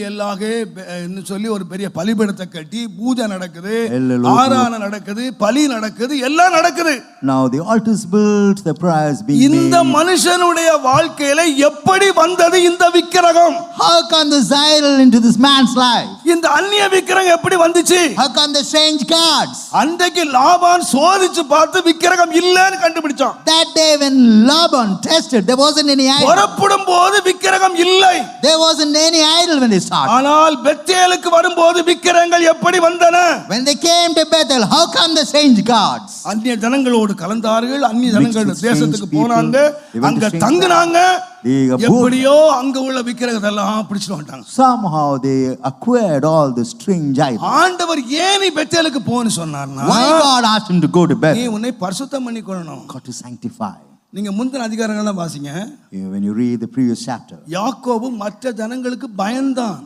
எல்லாகே சொல்லி ஒரு பெரிய பலிபீடத்தை கட்டி பூஜை நடக்குது, ஆராதனை நடக்குது, பலி நடக்குது, எல்லாம் நடக்குது. Now the altar is built, the prayers being made. இந்த மனுஷனுடைய வாழ்க்கையில எப்படி வந்தது இந்த விக்கிரகம்? How come this idol into this man's life? இந்த அந்நிய விக்கிரகம் எப்படி வந்துச்சு? How come the strange gods? அன்றைக்கு லாபான் சோதிச்சு பார்த்து விக்கிரகம் இல்லன்னு கண்டுபிடிச்சான். That day when Laban tested, there wasn't any idol. புறப்படும் போது விக்கிரகம் இல்லை. There wasn't any idol when they started. ஆனால் பெத்தேலுக்கு வரும்போது விக்கிரகங்கள் எப்படி வந்தன? When they came to Bethel, how come the strange gods? அந்நிய ஜனங்களோடு கலந்தார்கள், அந்நிய ஜனங்கள் தேசத்துக்கு போனாங்க, அங்க தங்குனாங்க, எப்படியோ அங்க உள்ள விக்கிரகத்தை எல்லாம் பிடிச்சிட்டு வந்துட்டாங்க. Somehow they acquired all the strange idols. ஆண்டவர் ஏன் நீ பெத்தேலுக்கு போன்னு சொன்னார்னா, Why God asked him to go to Bethel? நீ உன்னை பரிசுத்தம் பண்ணிக்கொள்ளணும். Got to sanctify. நீங்க முந்தின அதிகாரங்கள்லாம் வாசிங்க. When you read the previous chapter, யாக்கோபு மற்ற ஜனங்களுக்கு பயந்தான்.